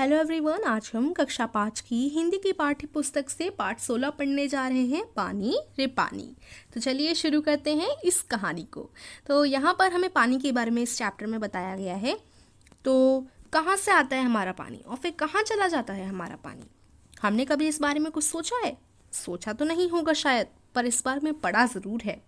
Hello everyone, आज हम कक्षा 5 की हिंदी की पाठ्य पुस्तक से पाठ 16 पढ़ने जा रहे हैं, पानी रे पानी। तो चलिए शुरू करते हैं इस कहानी को। तो यहाँ पर हमें पानी के बारे में इस चैप्टर में बताया गया है। तो कहाँ से आता है हमारा पानी और फिर कहाँ चला जाता है हमारा पानी। हमने कभी इस बारे में कुछ सोचा है? सोचा तो नहीं होगा शायद, पर इस बारे में पढ़ा ज़रूर है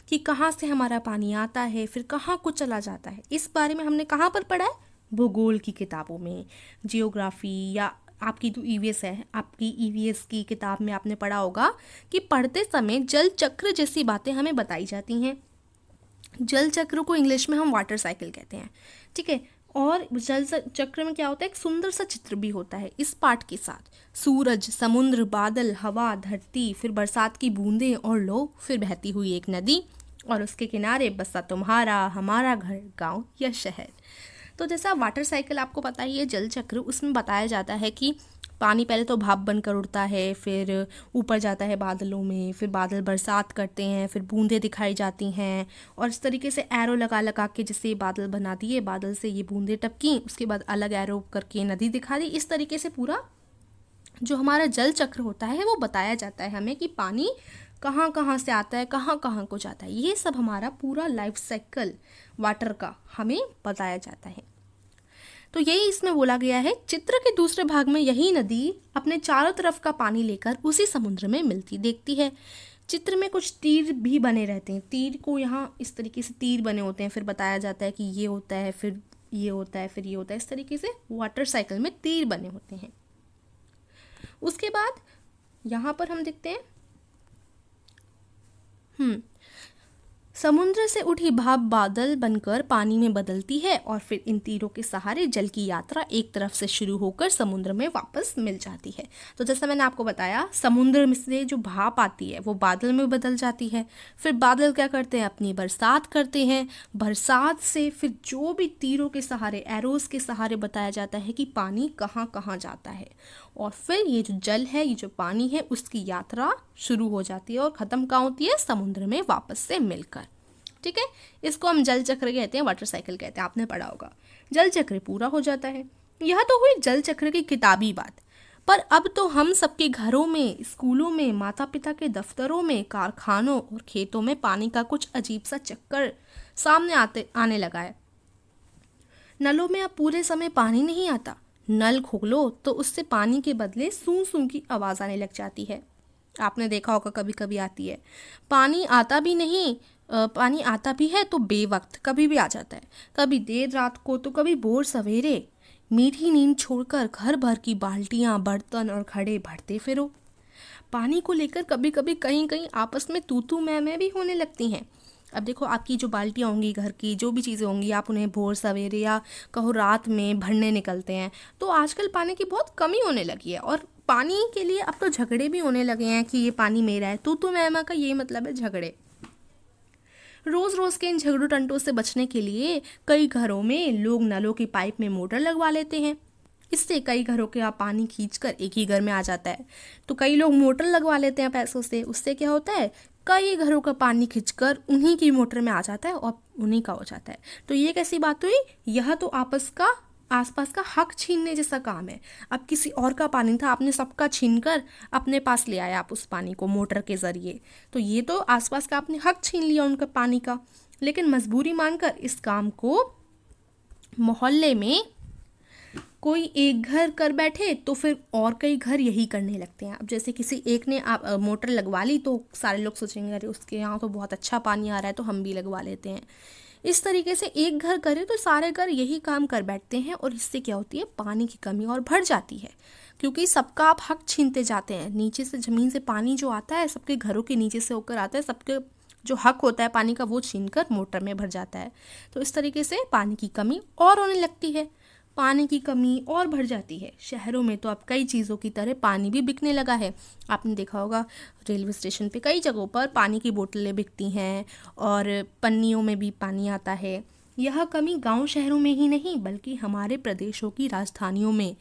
कि कहाँ से हमारा पानी आता है फिर कहाँ को चला जाता है। इस बारे में हमने कहाँ पर पढ़ा है? भूगोल की किताबों में, जियोग्राफी या आपकी जो ईवीएस है, आपकी ईवीएस की किताब में आपने पढ़ा होगा कि पढ़ते समय जल चक्र जैसी बातें हमें बताई जाती हैं। जल चक्र को इंग्लिश में हम वाटर साइकिल कहते हैं, ठीक है। और जल चक्र में क्या होता है, एक सुंदर सा चित्र भी होता है इस पाठ के साथ। सूरज, समुद्र, बादल, हवा, धरती, फिर बरसात की बूंदें और लोग, फिर बहती हुई एक नदी और उसके किनारे बसा तुम्हारा हमारा घर, गांव या शहर। तो जैसा वाटर साइकिल आपको पता ही है, जल चक्र, उसमें बताया जाता है कि पानी पहले तो भाप बनकर उड़ता है, फिर ऊपर जाता है बादलों में, फिर बादल बरसात करते हैं, फिर बूंदें दिखाई जाती हैं और इस तरीके से एरो लगा लगा के जैसे ये बादल बना दिए, बादल से ये बूंदें टपकी, उसके बाद अलग एरो करके नदी दिखा दी। इस तरीके से पूरा जो हमारा जल चक्र होता है वो बताया जाता है हमें कि पानी कहाँ कहाँ से आता है, कहाँ कहाँ को जाता है। ये सब हमारा पूरा लाइफ साइकिल वाटर का हमें बताया जाता है। तो यही इसमें बोला गया है। चित्र के दूसरे भाग में यही नदी अपने चारों तरफ का पानी लेकर उसी समुद्र में मिलती देखती है। चित्र में कुछ तीर भी बने रहते हैं। तीर को यहाँ इस तरीके से तीर बने होते हैं, फिर बताया जाता है कि ये होता है, फिर ये होता है, फिर ये होता है। इस तरीके से वाटर साइकिल में तीर बने होते हैं। उसके बाद यहाँ पर हम देखते हैं समुद्र से उठी भाप बादल बनकर पानी में बदलती है और फिर इन तीरों के सहारे जल की यात्रा एक तरफ से शुरू होकर समुद्र में वापस मिल जाती है। तो जैसा मैंने आपको बताया, समुद्र में से जो भाप आती है वो बादल में बदल जाती है। फिर बादल क्या करते हैं, अपनी बरसात करते हैं। बरसात से फिर जो भी तीरों के सहारे, एरोज के सहारे बताया जाता है कि पानी कहाँ कहाँ जाता है और फिर ये जो जल है, ये जो पानी है, उसकी यात्रा शुरू हो जाती है और ख़त्म कहाँ होती है, समुद्र में वापस से मिलकर। ठीक है, इसको हम जल चक्र कहते हैं, वाटर साइकिल कहते हैं, आपने पढ़ा होगा। जल चक्र पूरा हो जाता है। यह तो हुई जल चक्र की किताबी बात, पर अब तो हम सबके घरों में, स्कूलों में, माता पिता के दफ्तरों में, कारखानों और खेतों में पानी का कुछ अजीब सा चक्कर सामने आने लगा है। नलों में अब पूरे समय पानी नहीं आता। नल खोलो तो उससे पानी के बदले सूं सूं की आवाज़ आने लग जाती है। आपने देखा होगा, कभी कभी आती है। पानी आता भी नहीं, पानी आता भी है तो बेवक्त कभी भी आ जाता है, कभी देर रात को तो कभी भोर सवेरे। मीठी नींद छोड़कर घर भर की बाल्टियां, बर्तन और घड़े भरते फिरो। पानी को लेकर कभी कभी कहीं कहीं आपस में तू तू मैं भी होने लगती हैं। अब देखो, आपकी जो बाल्टियाँ होंगी, घर की जो भी चीज़ें होंगी, आप उन्हें भोर सवेरे या कहो रात में भरने निकलते हैं। तो आजकल पानी की बहुत कमी होने लगी है और पानी के लिए अब तो झगड़े भी होने लगे हैं कि ये पानी मेरा है। तू मैं का ये मतलब है झगड़े। रोज रोज के इन झगड़ों टंटों से बचने के लिए कई घरों में लोग नलों की पाइप में मोटर लगवा लेते हैं। इससे कई घरों के पानी खींचकर एक ही घर में आ जाता है। तो कई लोग मोटर लगवा लेते हैं पैसों से। उससे क्या होता है, कई घरों का पानी खींचकर उन्हीं की मोटर में आ जाता है और उन्हीं का हो जाता है। तो ये कैसी बात हुई, यह तो आपस का, आसपास का हक छीनने जैसा काम है। अब किसी और का पानी था, आपने सबका छीनकर अपने पास ले आया आप उस पानी को मोटर के जरिए। तो ये तो आसपास का आपने हक छीन लिया उनका पानी का। लेकिन मजबूरी मानकर इस काम को मोहल्ले में कोई एक घर कर बैठे तो फिर और कई घर यही करने लगते हैं। अब जैसे किसी एक ने मोटर लगवा ली तो सारे लोग सोचेंगे अरे उसके यहाँ तो बहुत अच्छा पानी आ रहा है तो हम भी लगवा लेते हैं। इस तरीके से एक घर करे तो सारे घर यही काम कर बैठते हैं और इससे क्या होती है, पानी की कमी और बढ़ जाती है। क्योंकि सबका आप हक छीनते जाते हैं। नीचे से, ज़मीन से पानी जो आता है सबके घरों के नीचे से होकर आता है, सबके जो हक होता है पानी का वो छीनकर मोटर में भर जाता है। तो इस तरीके से पानी की कमी और होने लगती है। पानी की कमी और बढ़ जाती है। शहरों में तो अब कई चीज़ों की तरह पानी भी बिकने लगा है। आपने देखा होगा, रेलवे स्टेशन पे कई जगहों पर पानी की बोतलें बिकती हैं और पन्नियों में भी पानी आता है। यह कमी गांव शहरों में ही नहीं बल्कि हमारे प्रदेशों की राजधानियों में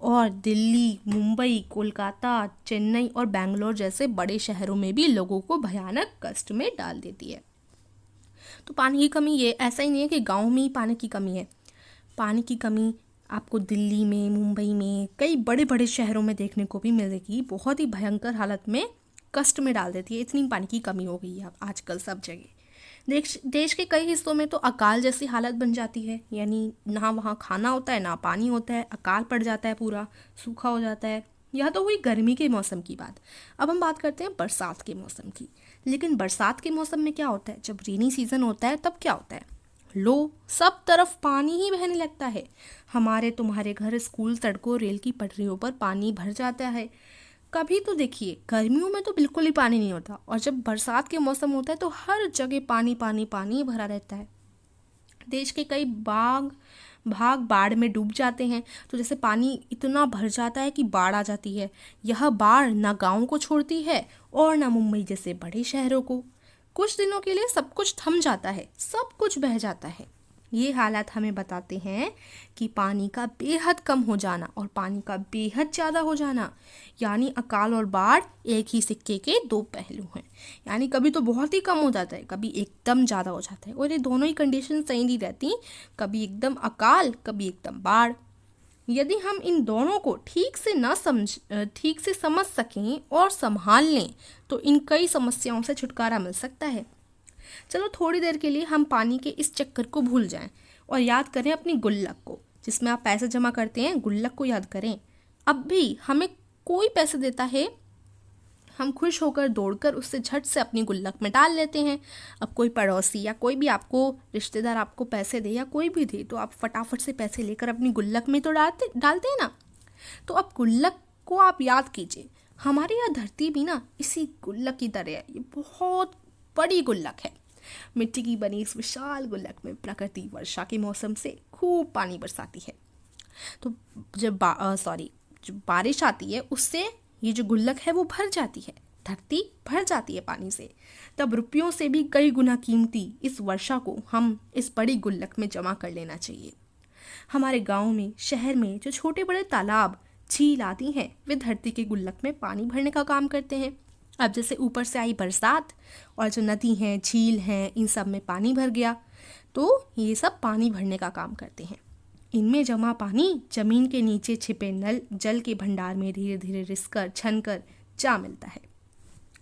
और दिल्ली, मुंबई, कोलकाता, चेन्नई और बेंगलोर जैसे बड़े शहरों में भी लोगों को भयानक कष्ट में डाल देती है। तो पानी की कमी, ये ऐसा ही नहीं है कि गाँव में ही पानी की कमी है। पानी की कमी आपको दिल्ली में, मुंबई में, कई बड़े बड़े शहरों में देखने को भी मिलेगी। बहुत ही भयंकर हालत में, कष्ट में डाल देती है। इतनी पानी की कमी हो गई है अब आजकल सब जगह। देश के कई हिस्सों में तो अकाल जैसी हालत बन जाती है, यानी ना वहाँ खाना होता है ना पानी होता है, अकाल पड़ जाता है, पूरा सूखा हो जाता है। यह तो हुई गर्मी के मौसम की बात। अब हम बात करते हैं बरसात के मौसम की। लेकिन बरसात के मौसम में क्या होता है, जब रेनी सीजन होता है तब क्या होता है, लो सब तरफ पानी ही बहने लगता है। हमारे तुम्हारे घर, स्कूल, सड़कों, रेल की पटरियों पर पानी भर जाता है। कभी तो देखिए गर्मियों में तो बिल्कुल ही पानी नहीं होता, और जब बरसात के मौसम होता है तो हर जगह पानी पानी पानी भरा रहता है। देश के कई भाग बाढ़ में डूब जाते हैं। तो जैसे पानी इतना भर जाता है कि बाढ़ आ जाती है। यह बाढ़ ना गाँव को छोड़ती है और ना मुंबई जैसे बड़े शहरों को। कुछ दिनों के लिए सब कुछ थम जाता है, सब कुछ बह जाता है। ये हालात हमें बताते हैं कि पानी का बेहद कम हो जाना और पानी का बेहद ज़्यादा हो जाना, यानी अकाल और बाढ़ एक ही सिक्के के दो पहलू हैं। यानी कभी तो बहुत ही कम हो जाता है, कभी एकदम ज़्यादा हो जाता है, और ये दोनों ही कंडीशन सही नहीं रहती। कभी एकदम अकाल, कभी एकदम बाढ़। यदि हम इन दोनों को ठीक से समझ सकें और संभाल लें तो इन कई समस्याओं से छुटकारा मिल सकता है। चलो थोड़ी देर के लिए हम पानी के इस चक्कर को भूल जाएं और याद करें अपनी गुल्लक को, जिसमें आप पैसे जमा करते हैं। गुल्लक को याद करें। अब भी हमें कोई पैसे देता है, हम खुश होकर दौड़कर उससे झट से अपनी गुल्लक में डाल लेते हैं। अब कोई पड़ोसी या कोई भी आपको रिश्तेदार आपको पैसे दे या कोई भी दे, तो आप फटाफट से पैसे लेकर अपनी गुल्लक में तो डालते हैं ना। तो अब गुल्लक को आप याद कीजिए, हमारी यह धरती भी ना इसी गुल्लक की तरह है। ये बहुत बड़ी गुल्लक है। मिट्टी की बनी इस विशाल गुल्लक में प्रकृति वर्षा के मौसम से खूब पानी बरसाती है। तो जब बारिश आती है, उससे ये जो गुल्लक है वो भर जाती है, धरती भर जाती है पानी से। तब रुपयों से भी कई गुना कीमती इस वर्षा को हम इस बड़ी गुल्लक में जमा कर लेना चाहिए। हमारे गांव में, शहर में जो छोटे बड़े तालाब, झील आती हैं, वे धरती के गुल्लक में पानी भरने का काम करते हैं। अब जैसे ऊपर से आई बरसात और जो नदी हैं, झील हैं, इन सब में पानी भर गया, तो ये सब पानी भरने का काम करते हैं। इनमें जमा पानी जमीन के नीचे छिपे नल जल के भंडार में धीरे धीरे रिसकर छनकर जा मिलता है।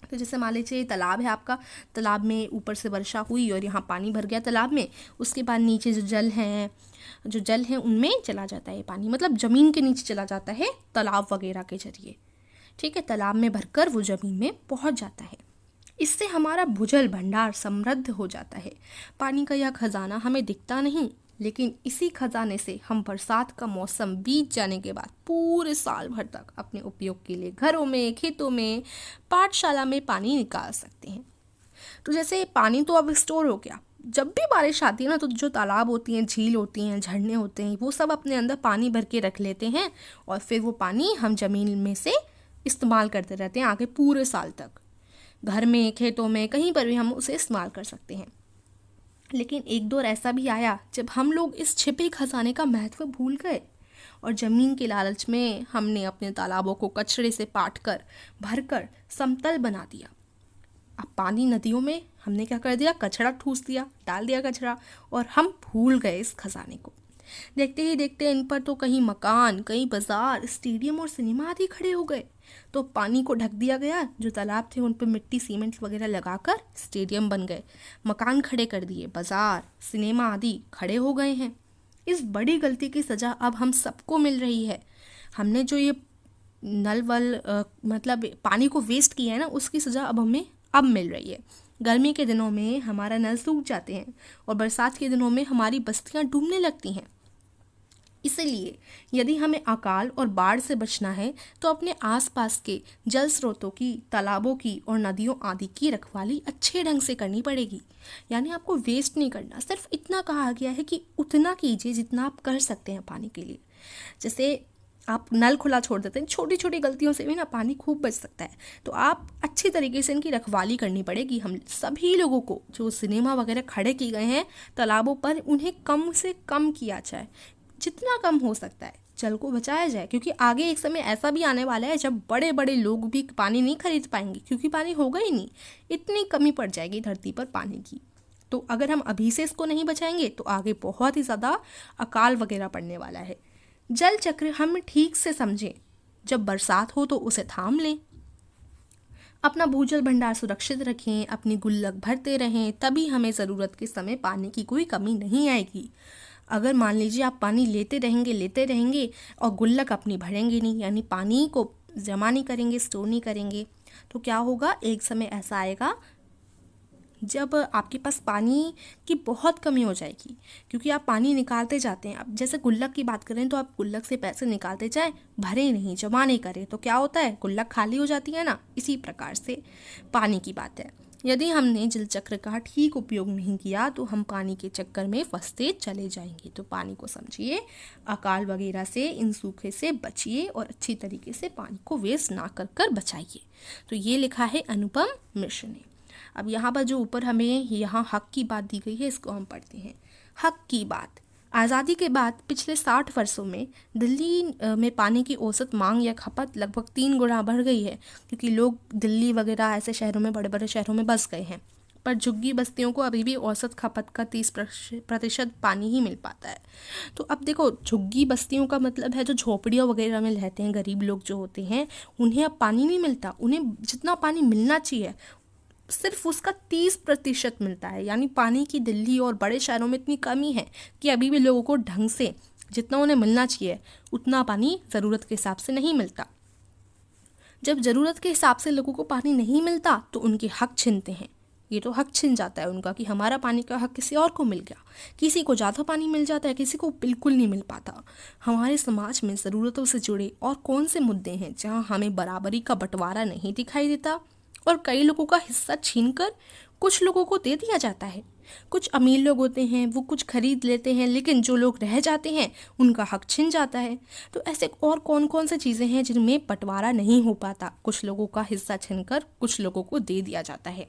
तो जैसे मान लीजिए तालाब है आपका, तालाब में ऊपर से वर्षा हुई और यहाँ पानी भर गया तालाब में, उसके बाद नीचे जो जल है उनमें चला जाता है पानी, मतलब ज़मीन के नीचे चला जाता है तालाब वगैरह के जरिए। ठीक है, तालाब में भरकर वो ज़मीन में पहुँच जाता है। इससे हमारा भूजल भंडार समृद्ध हो जाता है। पानी का यह खजाना हमें दिखता नहीं, लेकिन इसी खजाने से हम बरसात का मौसम बीत जाने के बाद पूरे साल भर तक अपने उपयोग के लिए घरों में, खेतों में, पाठशाला में पानी निकाल सकते हैं। तो जैसे पानी तो अब स्टोर हो गया, जब भी बारिश आती है ना, तो जो तालाब होती हैं, झील होती हैं, झरने होते हैं, वो सब अपने अंदर पानी भर के रख लेते हैं और फिर वो पानी हम ज़मीन में से इस्तेमाल करते रहते हैं आगे पूरे साल तक। घर में, खेतों में, कहीं पर भी हम उसे इस्तेमाल कर सकते हैं। लेकिन एक दौर ऐसा भी आया जब हम लोग इस छिपे खजाने का महत्व भूल गए और ज़मीन के लालच में हमने अपने तालाबों को कचरे से पाटकर भरकर समतल बना दिया। अब पानी नदियों में हमने क्या कर दिया, कचरा ठूस दिया, डाल दिया कचरा, और हम भूल गए इस खजाने को। देखते ही देखते इन पर तो कहीं मकान, कहीं बाजार, स्टेडियम और सिनेमा आदि खड़े हो गए। तो पानी को ढक दिया गया, जो तालाब थे उन पर मिट्टी सीमेंट वगैरह लगाकर स्टेडियम बन गए, मकान खड़े कर दिए, बाजार, सिनेमा आदि खड़े हो गए हैं। इस बड़ी गलती की सज़ा अब हम सबको मिल रही है। हमने जो ये मतलब पानी को वेस्ट किया है ना, उसकी सज़ा हमें अब मिल रही है। गर्मी के दिनों में हमारा नल सूख जाते हैं और बरसात के दिनों में हमारी बस्तियां डूबने लगती हैं। इसलिए यदि हमें अकाल और बाढ़ से बचना है तो अपने आसपास के जल स्रोतों की, तालाबों की और नदियों आदि की रखवाली अच्छे ढंग से करनी पड़ेगी। यानी आपको वेस्ट नहीं करना, सिर्फ इतना कहा गया है कि उतना कीजिए जितना आप कर सकते हैं पानी के लिए। जैसे आप नल खुला छोड़ देते हैं, छोटी छोटी गलतियों से भी ना पानी खूब बच सकता है। तो आप अच्छी तरीके से इनकी रखवाली करनी पड़ेगी। हम सभी लोगों को, जो सिनेमा वगैरह खड़े किए गए हैं तालाबों पर, उन्हें कम से कम किया जाए, जितना कम हो सकता है जल को बचाया जाए। क्योंकि आगे एक समय ऐसा भी आने वाला है जब बड़े बड़े लोग भी पानी नहीं खरीद पाएंगे, क्योंकि पानी होगा ही नहीं, इतनी कमी पड़ जाएगी धरती पर पानी की। तो अगर हम अभी से इसको नहीं बचाएंगे तो आगे बहुत ही ज़्यादा अकाल वगैरह पड़ने वाला है। जल चक्र हम ठीक से समझें। जब बरसात हो तो उसे थाम लें। अपना भूजल भंडार सुरक्षित रखें, अपनी गुल्लक भरते रहें, तभी हमें ज़रूरत के समय पानी की कोई कमी नहीं आएगी। अगर मान लीजिए आप पानी लेते रहेंगे और गुल्लक अपनी भरेंगे नहीं, यानी पानी को जमा नहीं करेंगे, स्टोर नहीं करेंगे, तो क्या होगा, एक समय ऐसा आएगा जब आपके पास पानी की बहुत कमी हो जाएगी, क्योंकि आप पानी निकालते जाते हैं। अब जैसे गुल्लक की बात करें तो आप गुल्लक से पैसे निकालते जाएं, भरे नहीं, जमा नहीं करें, तो क्या होता है, गुल्लक खाली हो जाती है ना। इसी प्रकार से पानी की बात है। यदि हमने जल चक्र का ठीक उपयोग नहीं किया तो हम पानी के चक्कर में फंसते चले जाएंगे। तो पानी को समझिए, अकाल वगैरह से, इन सूखे से बचिए और अच्छी तरीके से पानी को वेस्ट ना कर बचाइए। तो ये लिखा है अनुपम मिश्र ने। अब यहाँ पर जो ऊपर हमें यहाँ हक की बात दी गई है, इसको हम पढ़ते हैं। हक की बात। आज़ादी के बाद पिछले 60 वर्षों में दिल्ली में पानी की औसत मांग या खपत लगभग 3 गुना बढ़ गई है, क्योंकि लोग दिल्ली वगैरह ऐसे शहरों में, बड़े बड़े शहरों में बस गए हैं। पर झुग्गी बस्तियों को अभी भी औसत खपत का 30% पानी ही मिल पाता है। तो अब देखो, झुग्गी बस्तियों का मतलब है जो झोपड़ियों वगैरह में रहते हैं गरीब लोग जो होते हैं, उन्हें अब पानी नहीं मिलता। उन्हें जितना पानी मिलना चाहिए सिर्फ उसका 30% मिलता है। यानी पानी की दिल्ली और बड़े शहरों में इतनी कमी है कि अभी भी लोगों को ढंग से, जितना उन्हें मिलना चाहिए उतना पानी ज़रूरत के हिसाब से नहीं मिलता। जब ज़रूरत के हिसाब से लोगों को पानी नहीं मिलता तो उनके हक छीनते हैं। ये तो हक छिन जाता है उनका कि हमारा पानी का हक किसी और को मिल गया। किसी को ज़्यादा पानी मिल जाता है, किसी को बिल्कुल नहीं मिल पाता। हमारे समाज में ज़रूरतों से जुड़े और कौन से मुद्दे हैं जहाँ हमें बराबरी का बंटवारा नहीं दिखाई देता और कई लोगों का हिस्सा छीनकर कुछ लोगों को दे दिया जाता है। कुछ अमीर लोग होते हैं, वो कुछ खरीद लेते हैं, लेकिन जो लोग रह जाते हैं उनका हक छिन जाता है। तो ऐसे और कौन कौन से चीज़ें हैं जिनमें बंटवारा नहीं हो पाता, कुछ लोगों का हिस्सा छीनकर कुछ लोगों को दे दिया जाता है।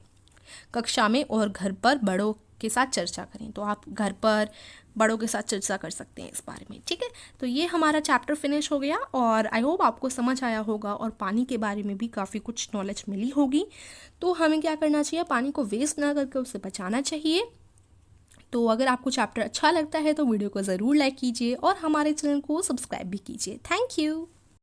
कक्षा में और घर पर बड़ों के साथ चर्चा करें। तो आप घर पर बड़ों के साथ चर्चा कर सकते हैं इस बारे में, ठीक है। तो ये हमारा चैप्टर फिनिश हो गया और आई होप आपको समझ आया होगा और पानी के बारे में भी काफ़ी कुछ नॉलेज मिली होगी। तो हमें क्या करना चाहिए, पानी को वेस्ट ना करके उसे बचाना चाहिए। तो अगर आपको चैप्टर अच्छा लगता है तो वीडियो को ज़रूर लाइक कीजिए और हमारे चैनल को सब्सक्राइब भी कीजिए। Thank you.